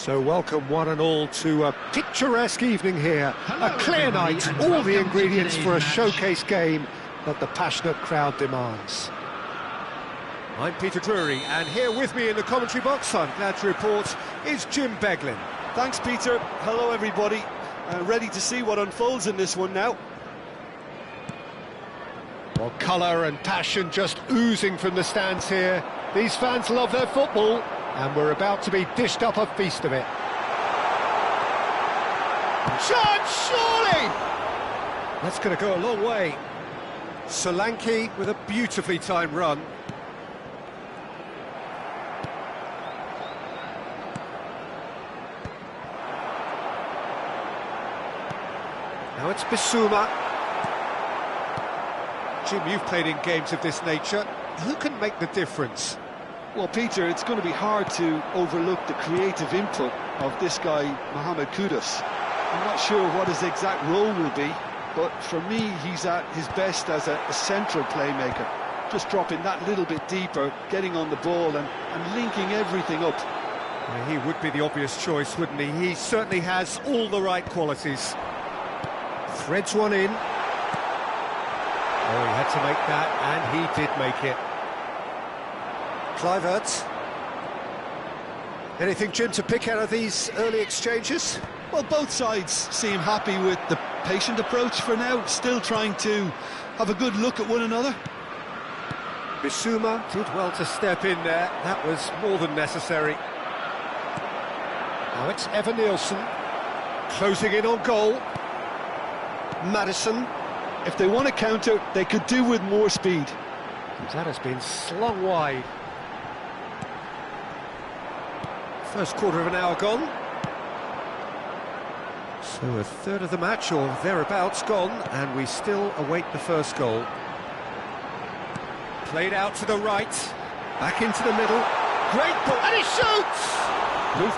So welcome one and all to a picturesque evening here. A clear night, all the ingredients for a showcase game that the passionate crowd demands. I'm Peter Drury, and here with me in the commentary box, I'm glad to report, is Jim Beglin. Thanks, Peter. Hello, everybody. Ready to see what unfolds in this one now. Well, colour and passion just oozing from the stands here. These fans love their football, and we're about to be dished up a feast of it. Chance, surely! That's going to go a long way. Solanke with a beautifully timed run. Now it's Bissouma. Jim, you've played in games of this nature. Who can make the difference? Well, Peter, it's going to be hard to overlook the creative input of this guy, Mohamed Kudus. I'm not sure what his exact role will be, but for me, he's at his best as a central playmaker. Just dropping that little bit deeper, getting on the ball and linking everything up. Yeah, he would be the obvious choice, wouldn't he? He certainly has all the right qualities. Threads one in. Oh, he had to make that, and he did make it. Kluivert. Anything, Jim, to pick out of these early exchanges? Well, both sides seem happy with the patient approach for now, still trying to have a good look at one another. Bissouma did well to step in there, that was more than necessary. Now it's Evan Nielsen, closing in on goal. Madison. If they want to counter, they could do with more speed. That has been slung wide. First quarter of an hour gone. So a third of the match, or thereabouts, gone, and we still await the first goal. Played out to the right, back into the middle. Great ball, and he shoots!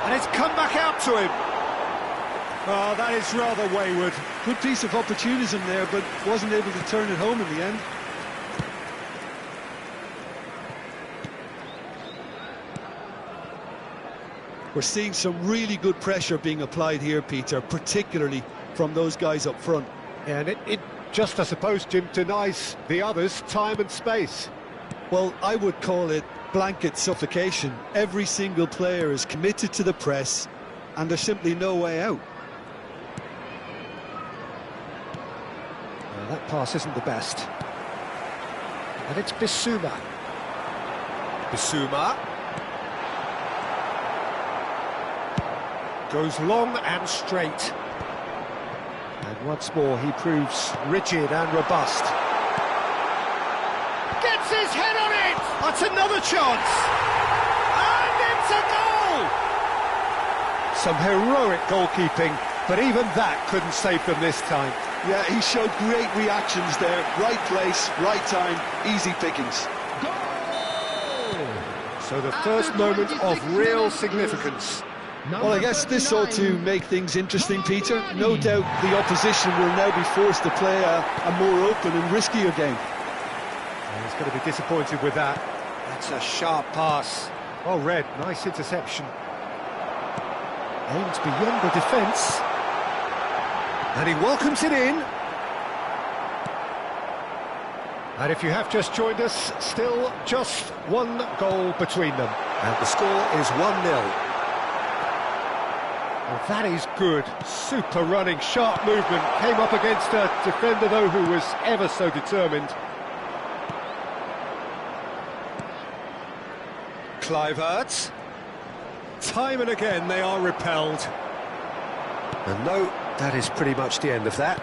And it's come back out to him. Oh, that is rather wayward. Good piece of opportunism there, but wasn't able to turn it home in the end. We're seeing some really good pressure being applied here, Peter, particularly from those guys up front. And it just, I suppose, Jim, denies the others time and space. Well, I would call it blanket suffocation. Every single player is committed to the press, and there's simply no way out. Well, that pass isn't the best. And it's Bissouma. Bissouma. Goes long and straight. And once more he proves rigid and robust. Gets his head on it! That's another chance! And it's a goal! Some heroic goalkeeping, but even that couldn't save them this time. Yeah, he showed great reactions there. Right place, right time, easy pickings. Goal! So the first moment of real significance. Well, I guess this ought to make things interesting, Peter. No doubt the opposition will now be forced to play a more open and riskier game. And he's going to be disappointed with that. That's a sharp pass. Well read, nice interception. Aims beyond the defence. And he welcomes it in. And if you have just joined us, still just one goal between them. And the score is 1-0. Well, that is good. Super running, sharp movement. Came up against a defender, though, who was ever so determined. Kluivert. Time and again they are repelled. And no, that is pretty much the end of that.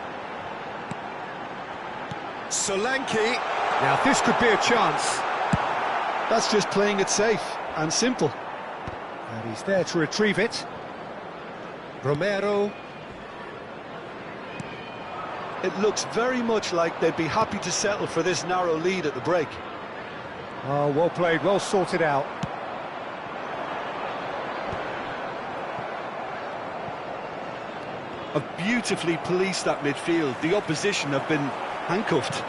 Solanke. Now this could be a chance. That's just playing it safe and simple. And he's there to retrieve it. Romero. It looks very much like they'd be happy to settle for this narrow lead at the break. Oh, well played, well sorted out. Have beautifully policed that midfield. The opposition have been handcuffed.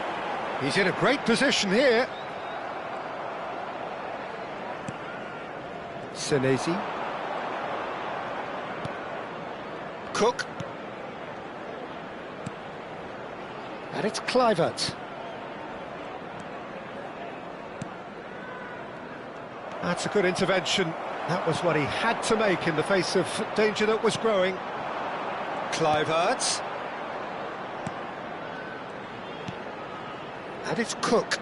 He's in a great position here. Senesi. Cook. And it's Kluivert. That's a good intervention. That was what he had to make in the face of danger that was growing. Kluivert. And it's Cook.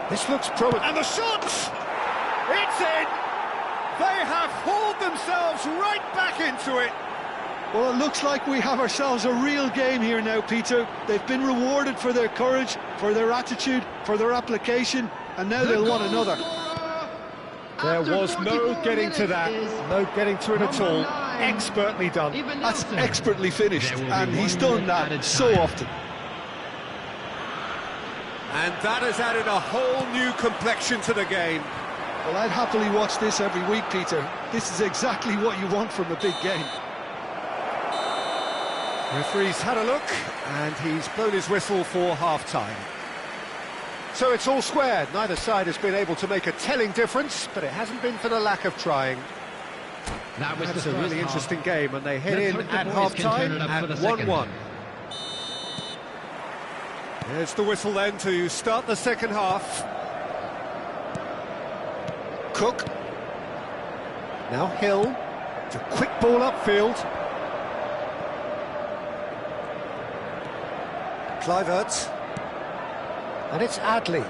This looks promising. And the shot! It's in! They have hauled themselves right back into it. Well, it looks like we have ourselves a real game here now, Peter. They've been rewarded for their courage, for their attitude, for their application, and now they'll want another. There was no getting to that, no getting to it at all. Expertly done. That's expertly finished, and he's done that so often. And that has added a whole new complexion to the game. Well, I'd happily watch this every week, Peter. This is exactly what you want from a big game. Referee's had a look, and he's blown his whistle for half-time. So it's all squared. Neither side has been able to make a telling difference, but it hasn't been for the lack of trying. That's a really interesting game, and they head in at half-time at 1-1. There's the whistle then to start the second half. Cook. Now Hill. It's a quick ball upfield. Kluivert. And it's Adley.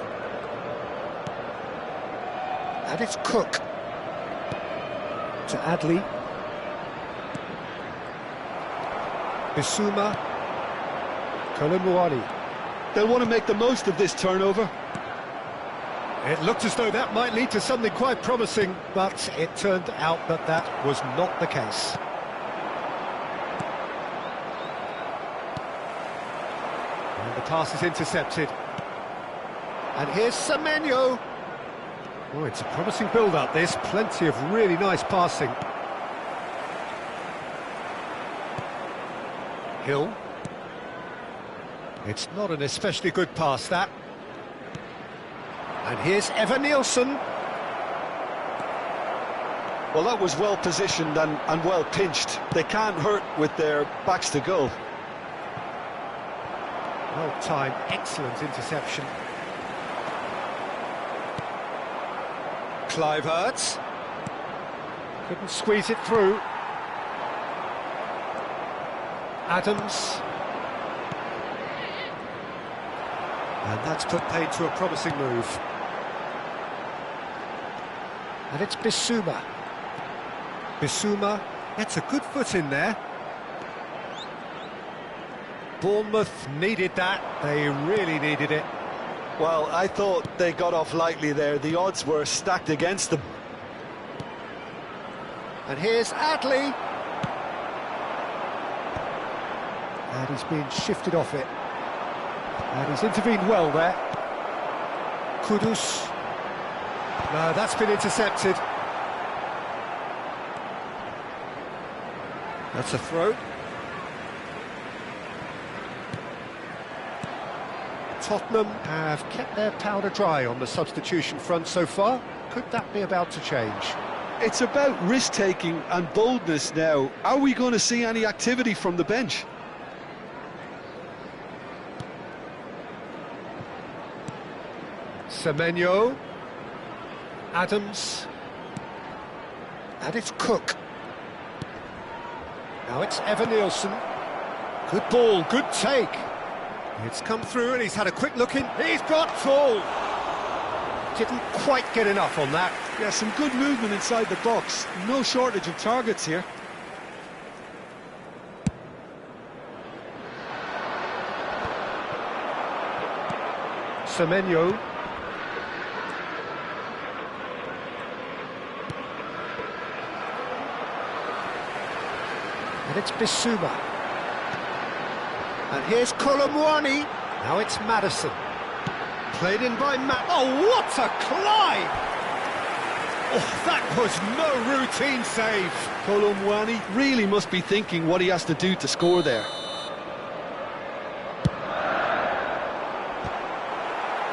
And it's Cook. To Adley. Bissouma. Kolomouani. They'll want to make the most of this turnover. It looked as though that might lead to something quite promising, but it turned out that that was not the case. And the pass is intercepted. And here's Semenyo. Oh, it's a promising build-up, this. Plenty of really nice passing. Hill. It's not an especially good pass, that. And here's Evan Nielsen. Well, that was well positioned and well pinched. They can't hurt with their backs to goal. Well timed, excellent interception. Kluivert. Couldn't squeeze it through. Adams. And that's put paid to a promising move. And it's Bissouma. Bissouma gets a good foot in there. Bournemouth needed that. They really needed it. Well, I thought they got off lightly there. The odds were stacked against them. And here's Adley. And he's being shifted off it. And he's intervened well there. Kudus. No, that's been intercepted. That's a throw. Tottenham have kept their powder dry on the substitution front so far. Could that be about to change? It's about risk-taking and boldness now. Are we going to see any activity from the bench? Semenyo. Adams. And it's Cook. Now it's Evan Nielsen. Good ball, good take. It's come through and he's had a quick look in. He's got full. Didn't quite get enough on that. Yeah, some good movement inside the box. No shortage of targets here. Semenyo. And it's Bissouma. And here's Kolomouani. Now it's Maddison. Played in by Matt. Oh, what a climb! Oh, that was no routine save. Kolomouani really must be thinking what he has to do to score there.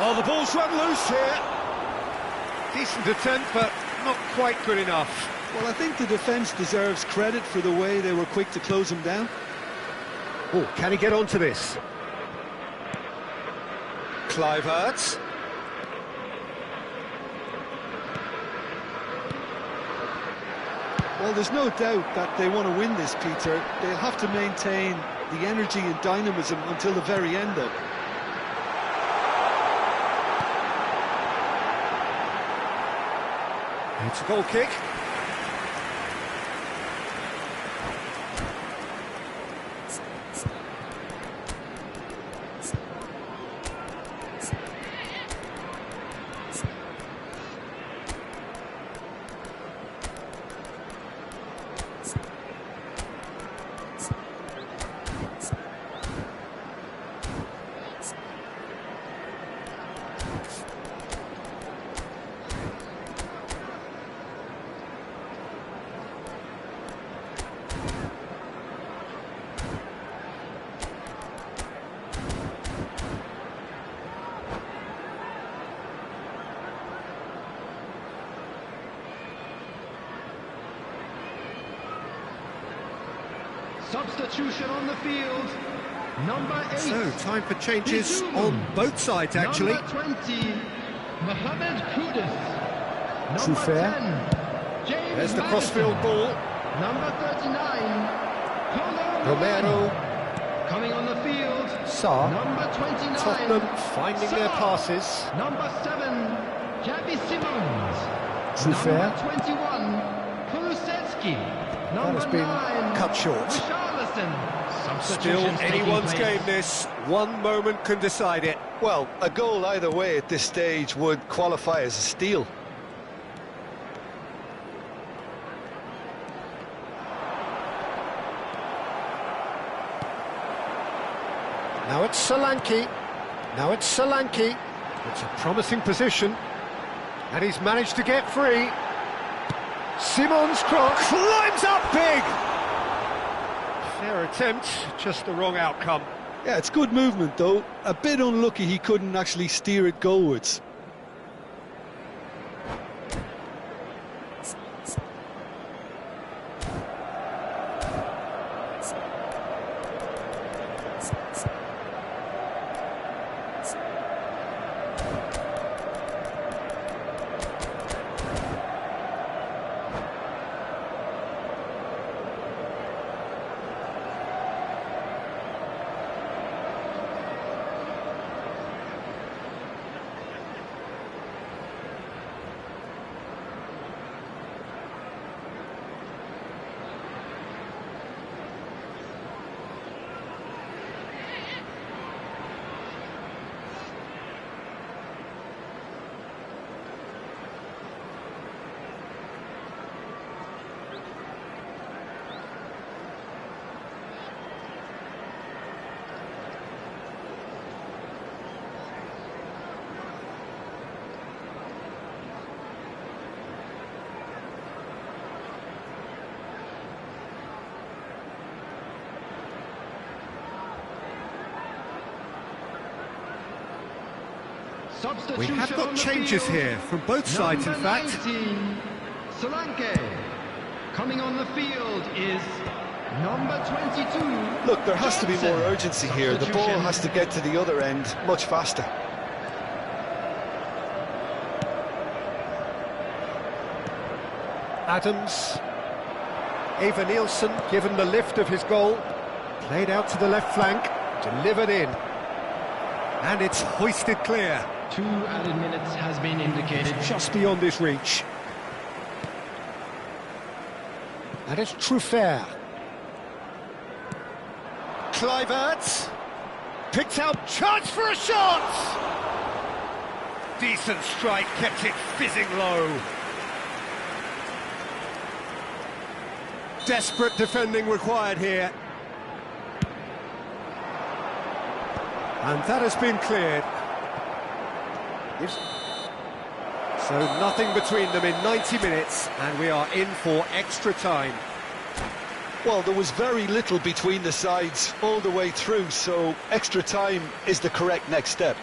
Oh, the ball's run loose here. Decent attempt, but not quite good enough. Well, I think the defence deserves credit for the way they were quick to close him down. Oh, can he get onto this? Kluivert. Well, there's no doubt that they want to win this, Peter. They'll have to maintain the energy and dynamism until the very end, though. It's a goal kick. Substitution on the field, number 8. So, time for changes on both sides, actually. Number 20, Mohamed Kudus. True Number fair. 10, James There's the Madison. crossfield ball. Number 39, Romero. coming on the field. Sarr. Number 29, Tottenham finding their Sarr. passes. Number 7, Javi Simons. True fair. Number 21, Kulusevski. That has been cut short. Still anyone's game, this. One moment can decide it. Well, a goal either way at this stage would qualify as a steal. Now it's Solanke. Now it's Solanke. It's a promising position. And he's managed to get free. Simon's cross climbs up big. Fair attempt, just the wrong outcome. Yeah, it's good movement, though. A bit unlucky he couldn't actually steer it goalwards. We have got changes here from both sides, in fact. 19, Solanke. Coming on the field is number 22. Look, there has to be more Johnson. urgency here. The ball has to get to the other end much faster. Adams. Eva Nielsen given the lift of his goal. Played out to the left flank. Delivered in. And it's hoisted clear. 2 added minutes has been indicated. Just beyond his reach. And it's Truffert. Kluivert. Picked out, chance for a shot! Decent strike, kept it fizzing low. Desperate defending required here. And that has been cleared. So nothing between them in 90 minutes, and we are in for extra time. Well, there was very little between the sides all the way through, so extra time is the correct next step.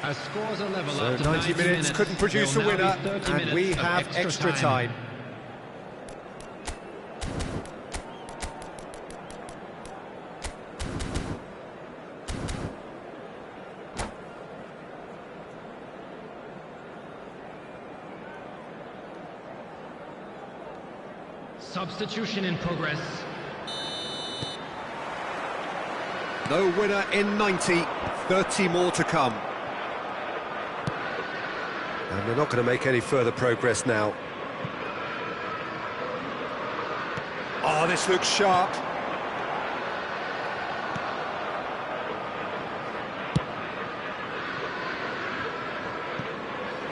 As scores are level So after 90 minutes couldn't produce a there will now winner, be 30 and we minutes of have extra time. Substitution in progress. No winner in 90, 30 more to come. And they're not going to make any further progress now. Oh, this looks sharp.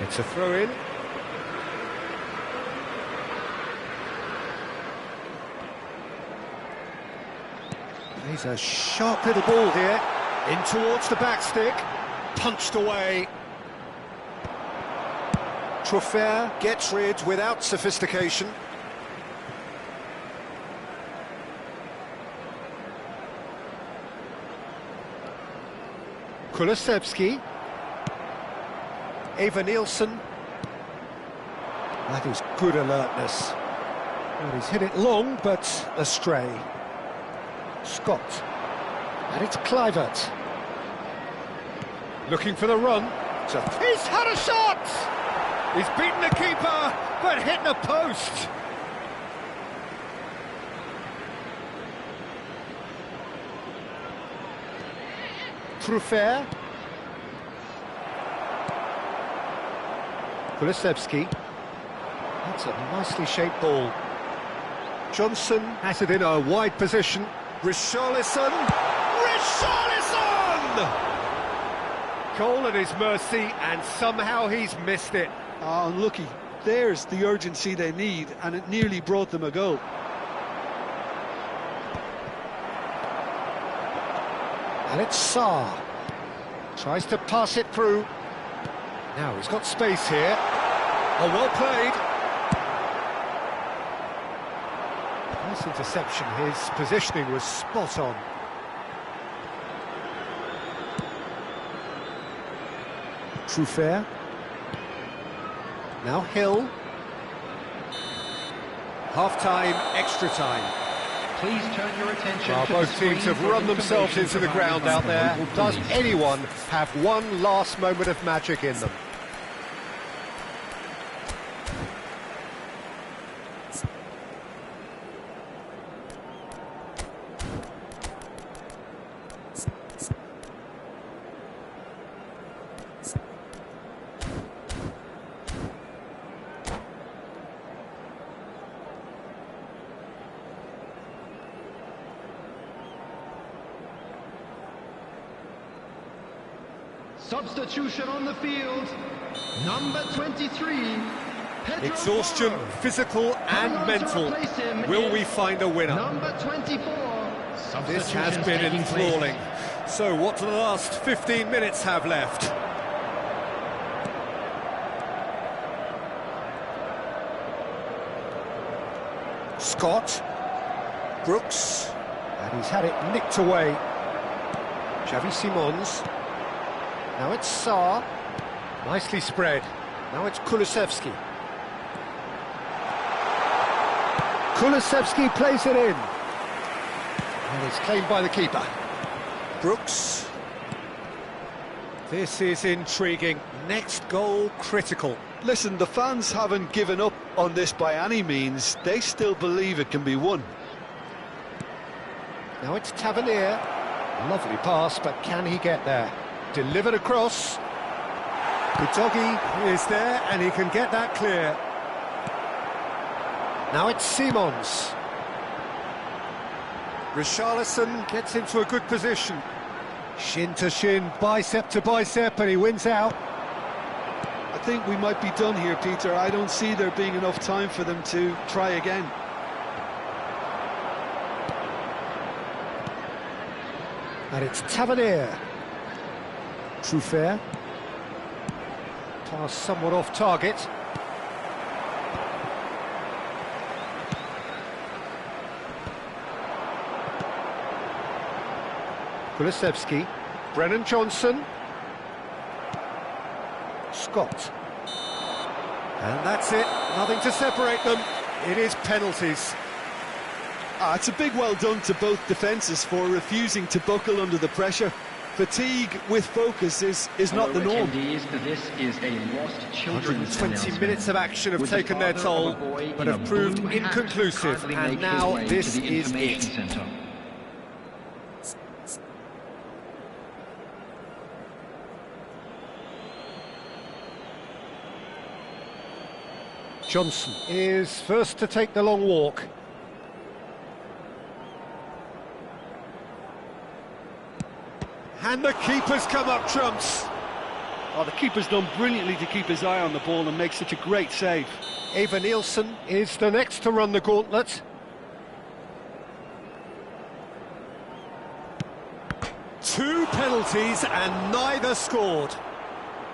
It's a throw-in. He's a sharp little ball here. In towards the back stick. Punched away. Truffert gets rid without sophistication. Kulusevski. Eva Nielsen. That is good alertness. Well, he's hit it long, but astray. Scott. And it's Kluivert. Looking for the run. He's had a shot! He's beaten the keeper, but hit the post. Truffert. Kulusevski. That's a nicely shaped ball. Johnson has it in a wide position. Richarlison! Richarlison! Goal at his mercy, and somehow he's missed it. Unlucky. There's the urgency they need, and it nearly brought them a goal. And it's Sarr. Tries to pass it through. Now he's got space here. Oh, well played. Nice interception. His positioning was spot on. Truffert. Now Hill. Half-time, extra time. Please turn your attention Well, to both the teams screen have for run themselves into the information ground out provided there. by the Does police. anyone have one last moment of magic in them? Substitution on the field. Number 23. Pedro Exhaustion, Porro. physical Coming and on to mental. replace him Will is we find a winner? Number 24. This has Substitutions been taking place. enthralling. So what do the last 15 minutes have left? Scott. Brooks. And he's had it nicked away. Xavi Simons. Now it's Sarr. Nicely spread. Now it's Kulusevski. Kulusevski plays it in. And it's claimed by the keeper. Brooks. This is intriguing. Next goal critical. Listen, the fans haven't given up on this by any means. They still believe it can be won. Now it's Tavernier. Lovely pass, but can he get there? Delivered across. Udogi is there, and he can get that clear. Now it's Simons. Richarlison gets into a good position. Shin to shin, bicep to bicep, and he wins out. I think we might be done here, Peter. I don't see there being enough time for them to try again. And it's Tavernier. Truffert. Pass somewhat off target. Kulusevski. Brennan Johnson. Scott. And that's it. Nothing to separate them. It is penalties. It's a big well done to both defences for refusing to buckle under the pressure. Fatigue with focus is not the norm. This is a lost children's 120 minutes of action have taken their toll, but have proved inconclusive, and now this is it. Johnson is first to take the long walk. And the keeper's come up trumps. Oh, the keeper's done brilliantly to keep his eye on the ball and make such a great save. Eva Nielsen is the next to run the gauntlet. Two penalties and neither scored.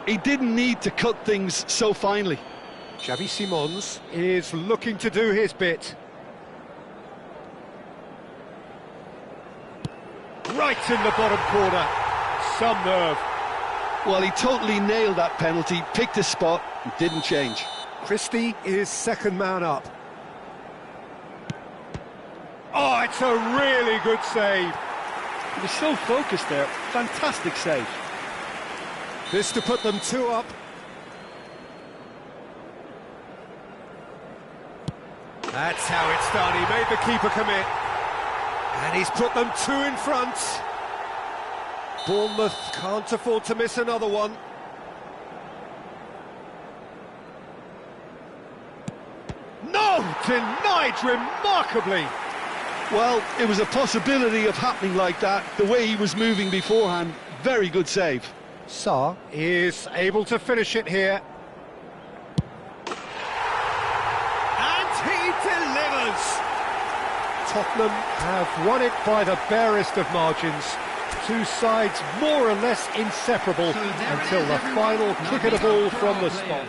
He didn't need to cut things so finely. Xavi Simons is looking to do his bit. Right in the bottom corner. Some nerve. Well, he totally nailed that penalty, picked his spot, and didn't change. Christie is second man up. Oh, it's a really good save. He was so focused there. Fantastic save. This to put them 2 up. That's how it's done. He made the keeper commit. And he's put them 2 in front. Bournemouth can't afford to miss another one. No! Denied remarkably. Well, it was a possibility of happening like that. The way he was moving beforehand, very good save. Sarr is able to finish it here. And he delivers! Tottenham have won it by the barest of margins. Two sides more or less inseparable until the final kick of the ball from the spot.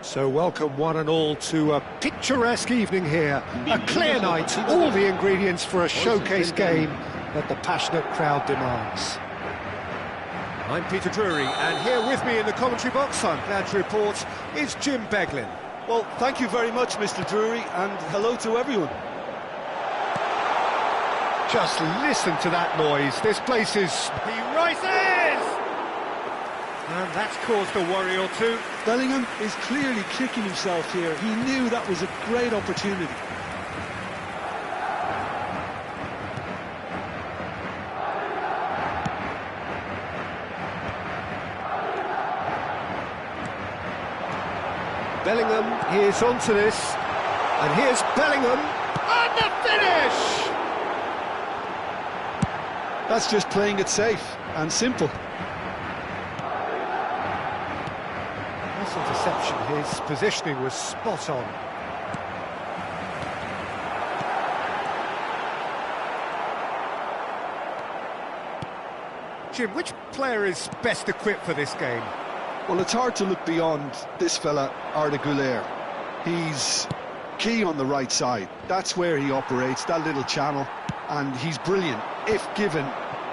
So welcome one and all to a picturesque evening here. A clear night, all the ingredients for a showcase game that the passionate crowd demands. I'm Peter Drury, and here with me in the commentary box, I'm glad to report, is Jim Beglin. Well, thank you very much, Mr. Drury, and hello to everyone. Just listen to that noise. This place is... He rises! And that's caused a worry or two. Bellingham is clearly kicking himself here. He knew that was a great opportunity. Bellingham, he is onto this. And here's Bellingham. And the finish! That's just playing it safe and simple. Interception, his positioning was spot on. Jim, which player is best equipped for this game? Well, it's hard to look beyond this fella, Arda Güler. He's key on the right side. That's where he operates, that little channel, and he's brilliant if given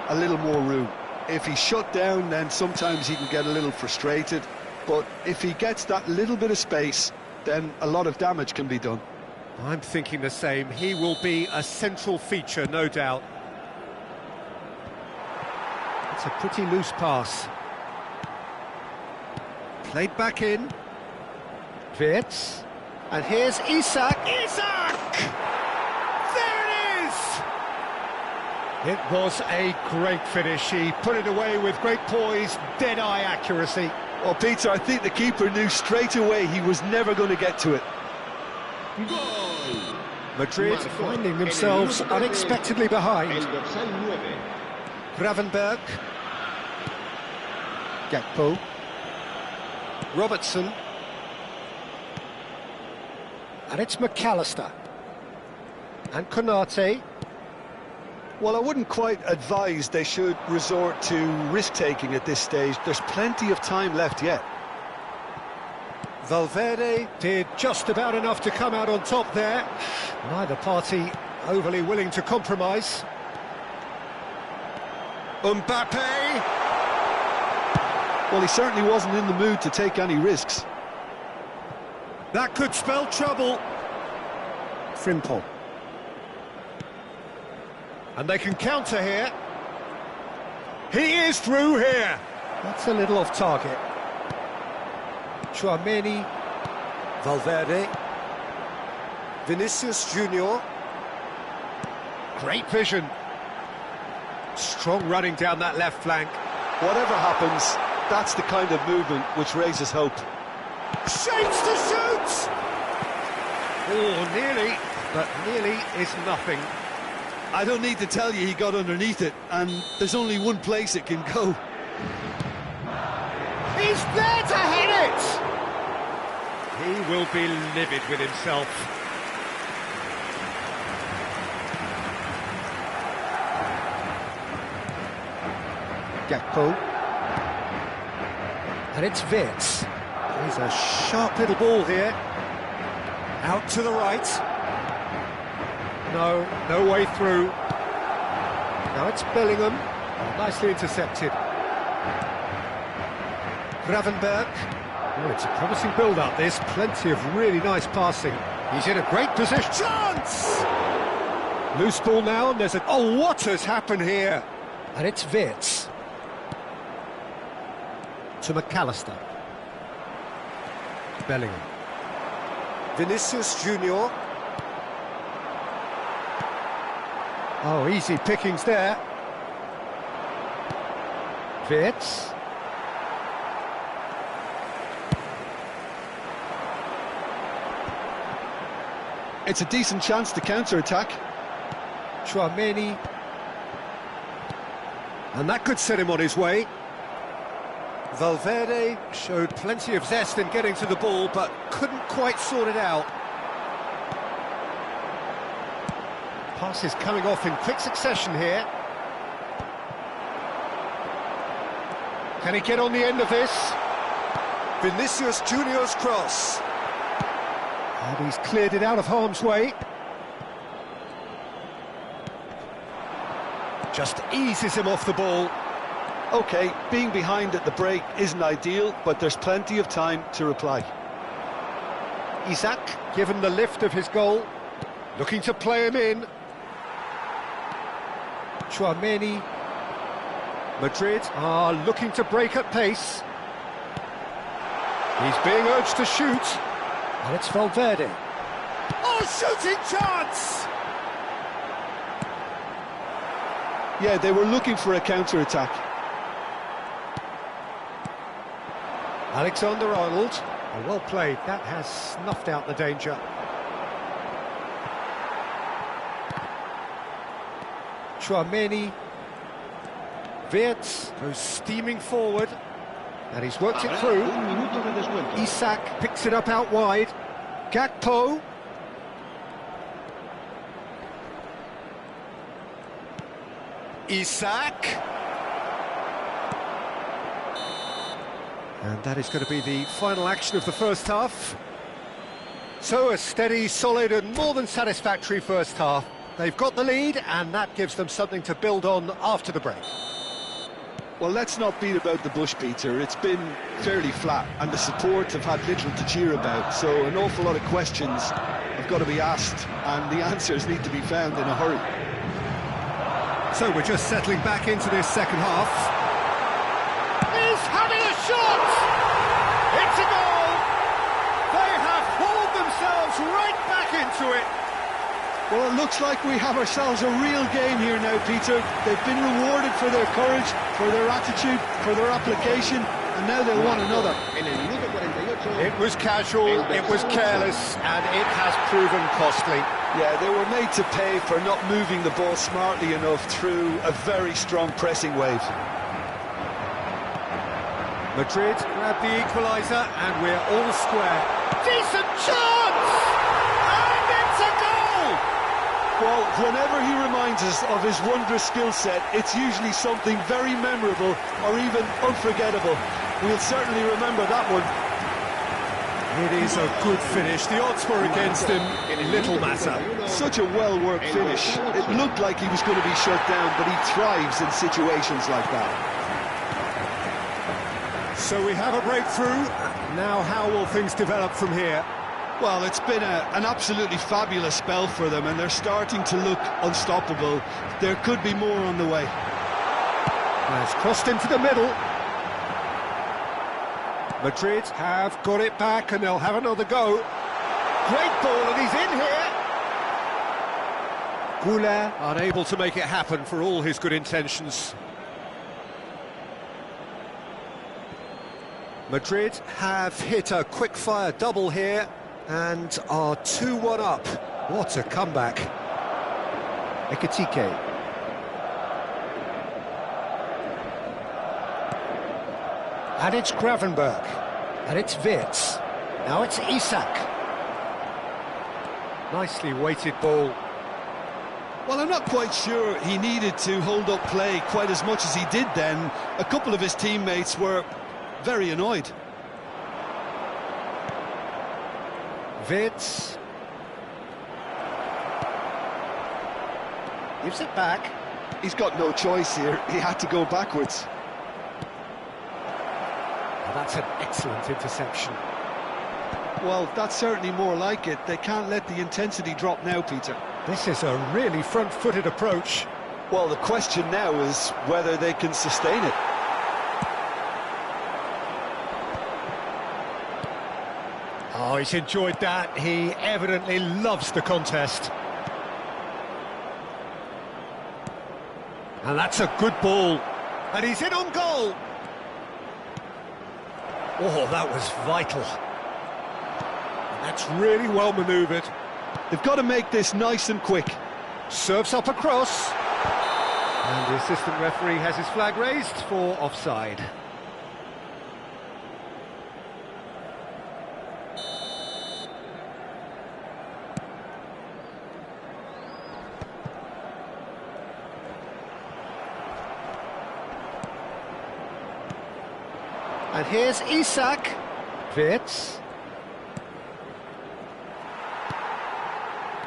a little more room. If he's shut down, then sometimes he can get a little frustrated. But if he gets that little bit of space, then a lot of damage can be done. I'm thinking the same. He will be a central feature, no doubt. It's a pretty loose pass. Played back in. Wirtz. And here's Isak. Isak! There it is! It was a great finish. He put it away with great poise, dead-eye accuracy. Well, Peter, I think the keeper knew straight away he was never going to get to it. Madrid finding themselves unexpectedly behind. Gravenberg. Gakpo. Robertson. And it's McAllister. And Konate. Well, I wouldn't quite advise they should resort to risk-taking at this stage. There's plenty of time left yet. Valverde did just about enough to come out on top there. Neither party overly willing to compromise. Mbappe! Well, he certainly wasn't in the mood to take any risks. That could spell trouble. Frimpong. And they can counter here. He is through here. That's a little off target. Tchouaméni. Valverde. Vinicius Junior. Great vision. Strong running down that left flank. Whatever happens, that's the kind of movement which raises hope. Shapes to shoot! Oh, nearly, but nearly is nothing. I don't need to tell you he got underneath it, and there's only one place it can go. He's there to hit it! He will be livid with himself. Gakpo. And it's Wirtz. He's a sharp little ball here. Out to the right. No way through. Now it's Bellingham. Nicely intercepted. Gravenberg. Oh, it's a promising build-up, this. Plenty of really nice passing. He's in a great position. Chance! Loose ball now, and there's a... Oh, what has happened here? And it's Wirtz. To McAllister. Bellingham. Vinicius Junior. Oh, easy pickings there. Wirtz. It's a decent chance to counter-attack. Tchouaméni. And that could set him on his way. Valverde showed plenty of zest in getting to the ball, but couldn't quite sort it out. Passes coming off in quick succession here. Can he get on the end of this? Vinicius Junior's cross. And he's cleared it out of harm's way. Just eases him off the ball. OK, being behind at the break isn't ideal, but there's plenty of time to reply. Isak, given the lift of his goal, looking to play him in. Tchouaméni. Madrid are looking to break at pace. He's being urged to shoot. And it's Valverde. Oh, shooting chance! Yeah, they were looking for a counter-attack. Alexander-Arnold. Oh, well played. That has snuffed out the danger. Tchouaméni. Wirtz goes steaming forward. And he's worked it through. Isak picks it up out wide. Gakpo. Isak. And that is going to be the final action of the first half. So a steady, solid and more than satisfactory first half. They've got the lead and that gives them something to build on after the break. Well, let's not beat about the bush, Peter. It's been fairly flat and the support have had little to cheer about. So an awful lot of questions have got to be asked and the answers need to be found in a hurry. So we're just settling back into this second half. He's having a shot! It's a goal! They have hauled themselves right back into it. Well, it looks like we have ourselves a real game here now, Peter. They've been rewarded for their courage, for their attitude, for their application, and now they want another. It was casual, it was careless, and it has proven costly. Yeah, they were made to pay for not moving the ball smartly enough through a very strong pressing wave. Madrid grab the equaliser, and we're all square. Decent chance! And it's a goal! Well, whenever he reminds us of his wondrous skill set, it's usually something very memorable or even unforgettable. We'll certainly remember that one. It is a good finish. The odds were against him. Little matter. Such a well-worked finish. It looked like he was going to be shut down, but he thrives in situations like that. So we have a breakthrough. Now how will things develop from here? Well, it's been an absolutely fabulous spell for them, and they're starting to look unstoppable. There could be more on the way. Has crossed into the middle. Madrid have got it back, and they'll have another go. Great ball, and he's in here. Goulet unable to make it happen for all his good intentions. Madrid have hit a quick-fire double here and are 2-1 up. What a comeback. Ekitike. And it's Gravenberg. And it's Wirtz. Now it's Isak. Nicely weighted ball. Well, I'm not quite sure he needed to hold up play quite as much as he did then. A couple of his teammates were very annoyed. Wirtz gives it back. He's got no choice here. He had to go backwards. Oh, that's an excellent interception. Well, that's certainly more like it. They can't let the intensity drop now, Peter. This is a really front-footed approach. Well, the question now is whether they can sustain it. Oh, he's enjoyed that. He evidently loves the contest. And that's a good ball. And he's in on goal. Oh, that was vital. And that's really well manoeuvred. They've got to make this nice and quick. Serves up across. And the assistant referee has his flag raised for offside. And here's Isak. Wirtz.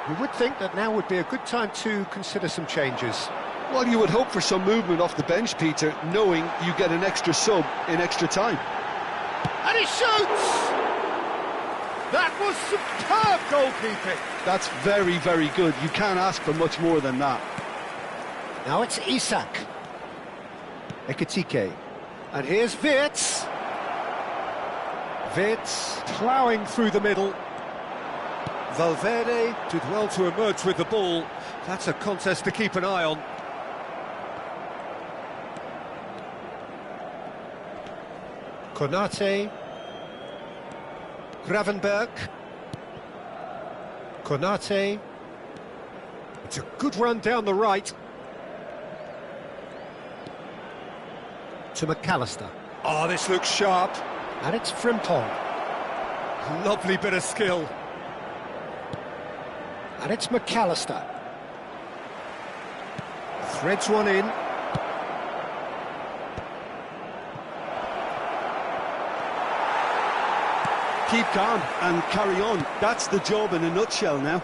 You would think that now would be a good time to consider some changes. Well, you would hope for some movement off the bench, Peter, knowing you get an extra sub in extra time. And he shoots! That was superb goalkeeping. That's very, very good. You can't ask for much more than that. Now it's Isak. Ekitike. And here's Wirtz. Wirtz ploughing through the middle. Valverde did well to emerge with the ball. That's a contest to keep an eye on. Konate. Gravenberg. Konate. It's a good run down the right. To McAllister. Oh, this looks sharp. And it's Frimpong. Lovely bit of skill. And it's McAllister. Threads one in. Keep calm and carry on. That's the job in a nutshell now.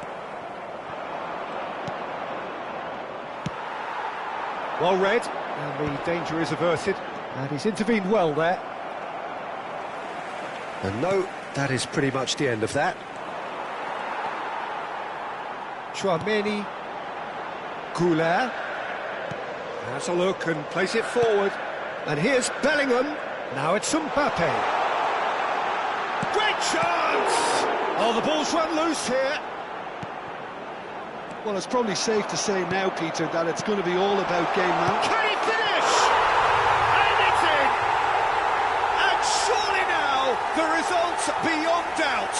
Well read, and the danger is averted. And he's intervened well there. And no, that is pretty much the end of that. Chouameni. Goulart. Has a look and plays it forward. And here's Bellingham. Now it's Mbappe. Great chance! Oh, the ball's run loose here. Well, it's probably safe to say now, Peter, that it's going to be all about game management. Can he finish? And it's in! And surely now, the result's beyond doubt.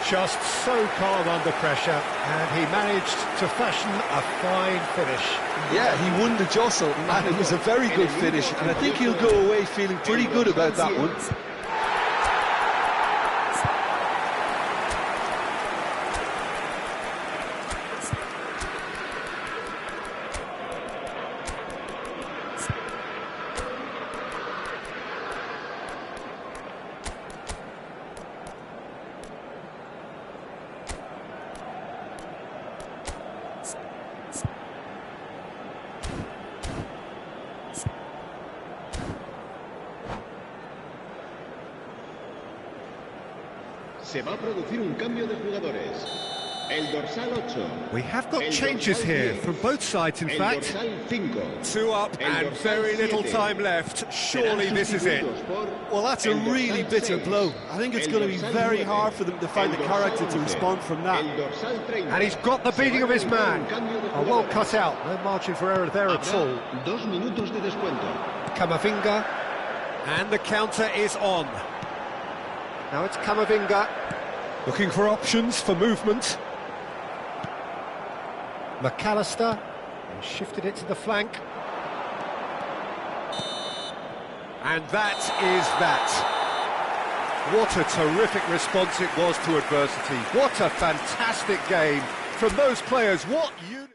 Just so calm under pressure, and he managed to fashion a fine finish. Yeah, he won the jostle, and it was a very good finish, and I think he'll go away feeling pretty good about that one. Se va a producir un cambio de jugadores. El dorsal 8. We have got changes here from both sides, in fact. 2 up and very little time left. Surely this is it. Well, that's a really bitter blow. I think it's going to be very hard for them to find the character to respond from that. And he's got the beating of his man. Oh, well cut out. No margin for error there at all. 2 minutos de descuento. Camavinga. And the counter is on. Now it's Camavinga. Looking for options for movement. McAllister. And shifted it to the flank. And that is that. What a terrific response it was to adversity. What a fantastic game from those players. What you...